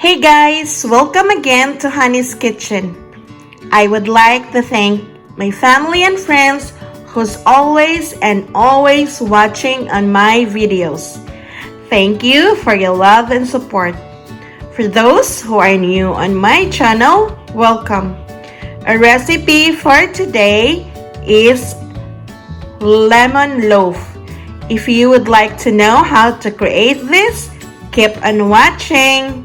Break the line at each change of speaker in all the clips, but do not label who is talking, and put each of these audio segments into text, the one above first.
Hey guys, welcome again to Honey's Kitchen. I would like to thank my family and friends who's always watching on my videos. Thank you for your love and support. For those who are new on my channel, welcome. A recipe for today is lemon loaf. If you would like to know how to create this, keep on watching.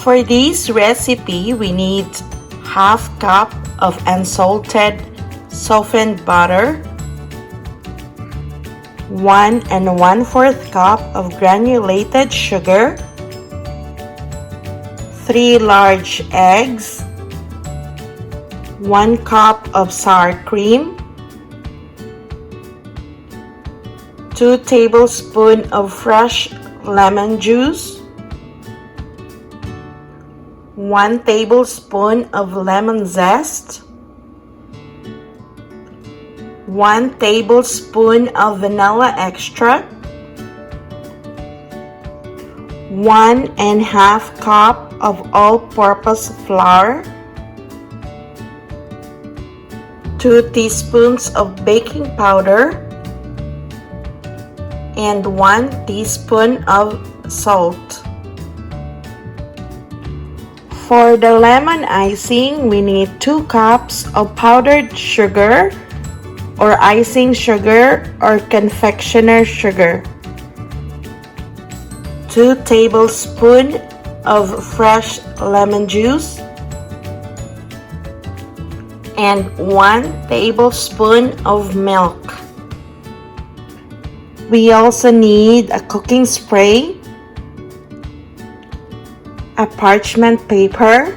For this recipe, we need half cup of unsalted softened butter, 1 1/4 cup of granulated sugar, 3 large eggs, 1 cup of sour cream, 2 tablespoons of fresh lemon juice, 1 tablespoon of lemon zest, 1 tablespoon of vanilla extract, 1 1/2 cup of all-purpose flour, 2 teaspoons of baking powder, and 1 teaspoon of salt. For the lemon icing, we need 2 cups of powdered sugar or icing sugar or confectioner sugar, 2 tablespoons of fresh lemon juice, and 1 tablespoon of milk. We also need a cooking spray, a parchment paper,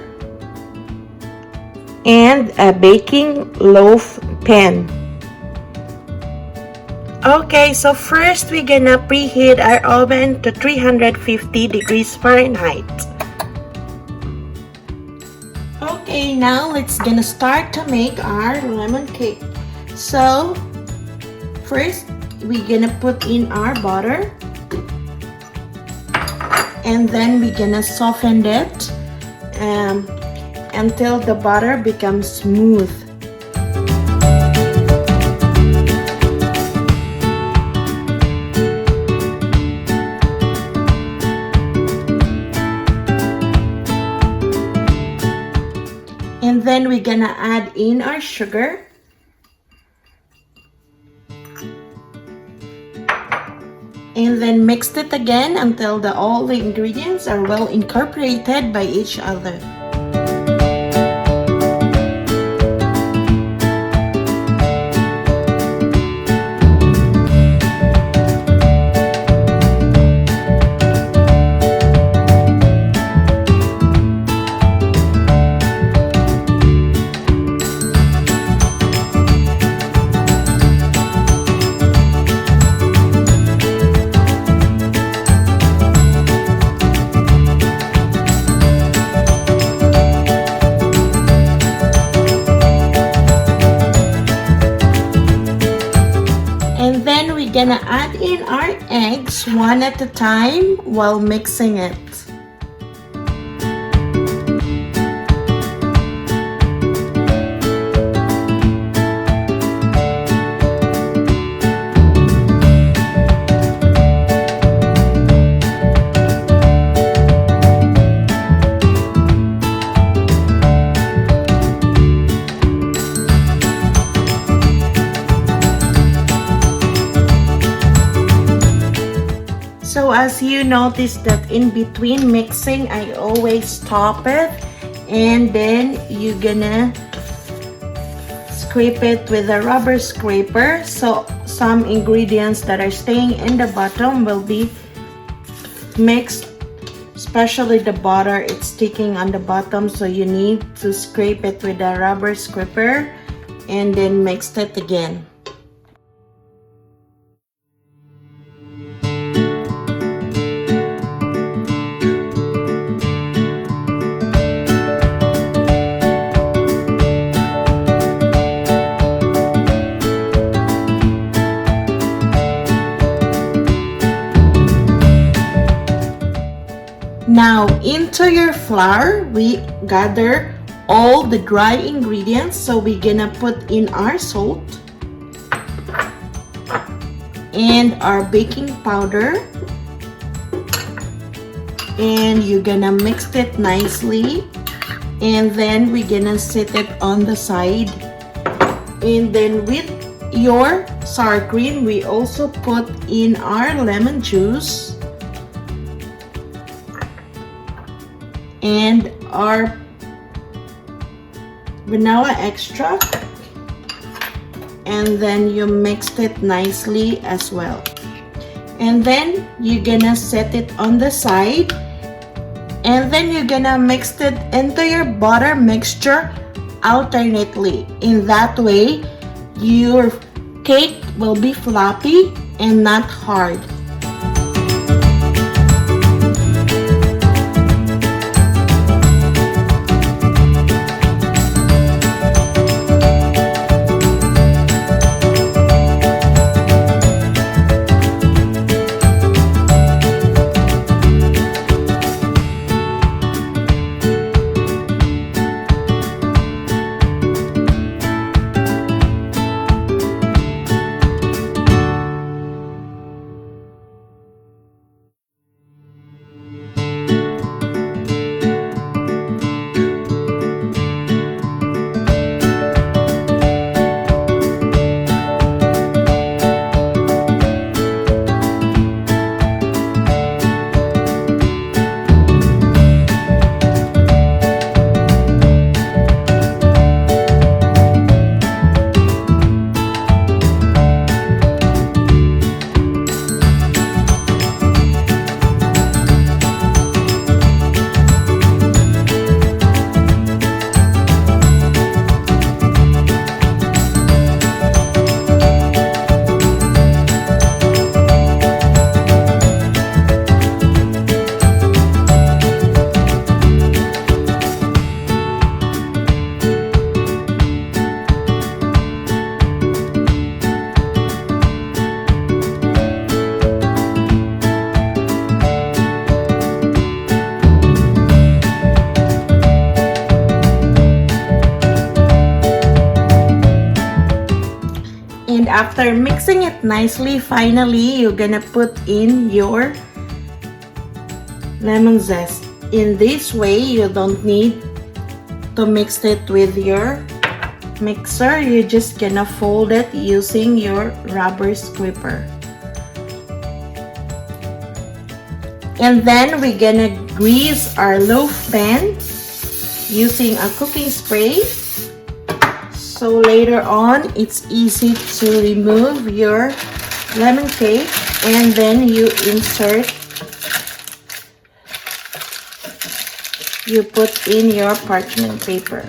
and a baking loaf pan. Okay, so first we're gonna preheat our oven to 350 degrees Fahrenheit. Okay, now let's gonna start to make our lemon cake. So first we're gonna put in our butter, and then we're gonna soften it until the butter becomes smooth. And then we're gonna add in our sugar. And then mix it again until all the ingredients are well incorporated by each other. Gonna add in our eggs one at a time while mixing it. So as you notice that in between mixing, I always stop it and then you're gonna scrape it with a rubber scraper, so some ingredients that are staying in the bottom will be mixed, especially the butter. It's sticking on the bottom, so you need to scrape it with a rubber scraper and then mix it again. Now into your flour, we gather all the dry ingredients. So we're gonna put in our salt and our baking powder, and you're gonna mix it nicely, and then we're gonna set it on the side. And then with your sour cream, we also put in our lemon juice and our vanilla extract, and then you mixed it nicely as well. And then you're gonna set it on the side, and then you're gonna mix it into your butter mixture alternately. In that way, your cake will be floppy and not hard. And after mixing it nicely, finally, you're gonna put in your lemon zest. In this way, you don't need to mix it with your mixer. You're just gonna fold it using your rubber scraper. And then we're gonna grease our loaf pan using a cooking spray. So later on, it's easy to remove your lemon cake, and then you put in your parchment paper.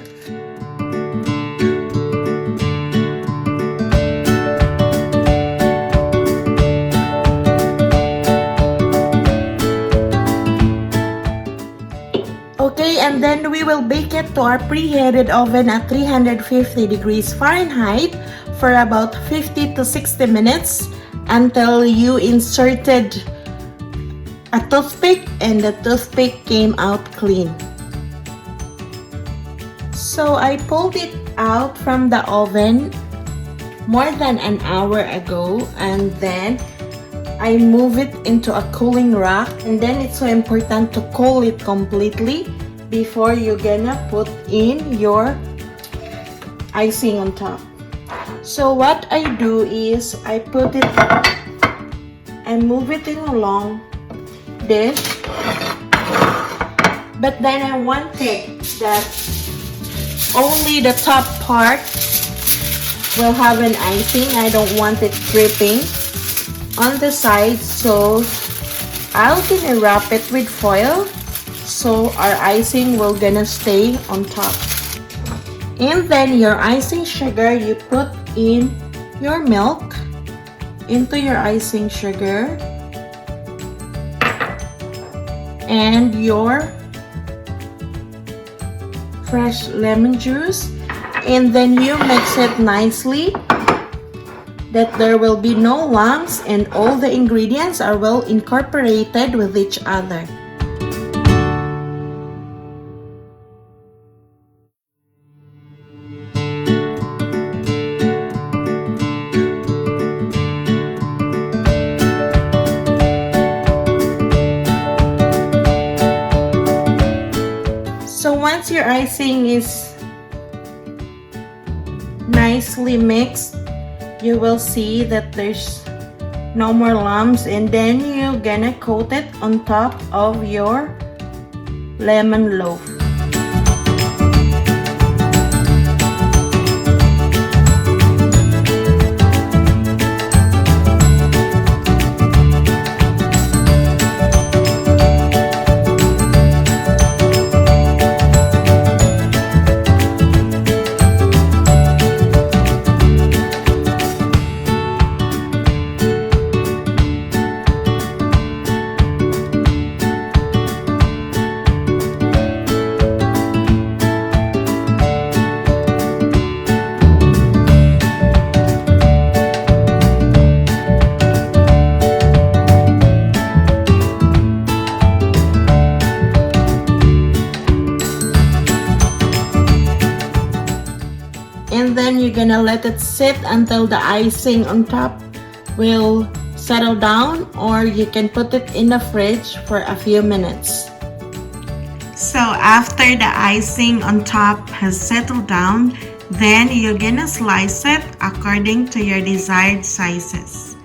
Okay, and then we will bake it to our preheated oven at 350 degrees Fahrenheit for about 50 to 60 minutes until you inserted a toothpick and the toothpick came out clean. So I pulled it out from the oven more than an hour ago, and then I move it into a cooling rack, and then it's so important to cool it completely before you're gonna put in your icing on top. So what I do is I move it in along this, But then I wanted that only the top part will have an icing. I don't want it dripping on the side, so I'll gonna wrap it with foil so our icing will gonna stay on top. And then your icing sugar, you put in your milk into your icing sugar and your fresh lemon juice, and then you mix it nicely that there will be no lumps and all the ingredients are well incorporated with each other. So once your icing is nicely mixed, you will see that there's no more lumps, and then you're gonna coat it on top of your lemon loaf. And then you're gonna let it sit until the icing on top will settle down, or you can put it in the fridge for a few minutes. So after the icing on top has settled down, then you're gonna slice it according to your desired sizes.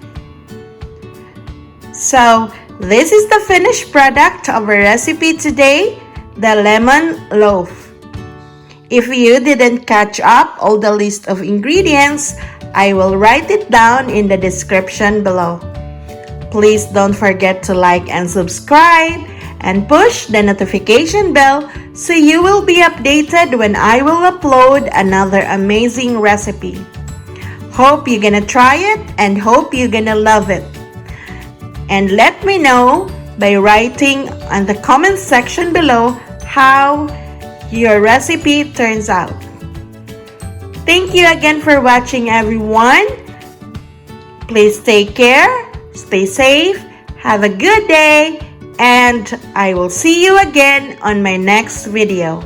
So this is the finished product of our recipe today, the lemon loaf. If you didn't catch up all the list of ingredients, I will write it down in the description below. Please don't forget to like and subscribe and push the notification bell so you will be updated when I will upload another amazing recipe. Hope you're gonna try it and hope you're gonna love it. And let me know by writing on the comment section below how your recipe turns out. Thank you again for watching, everyone. Please take care, stay safe, have a good day, and I will see you again on my next video.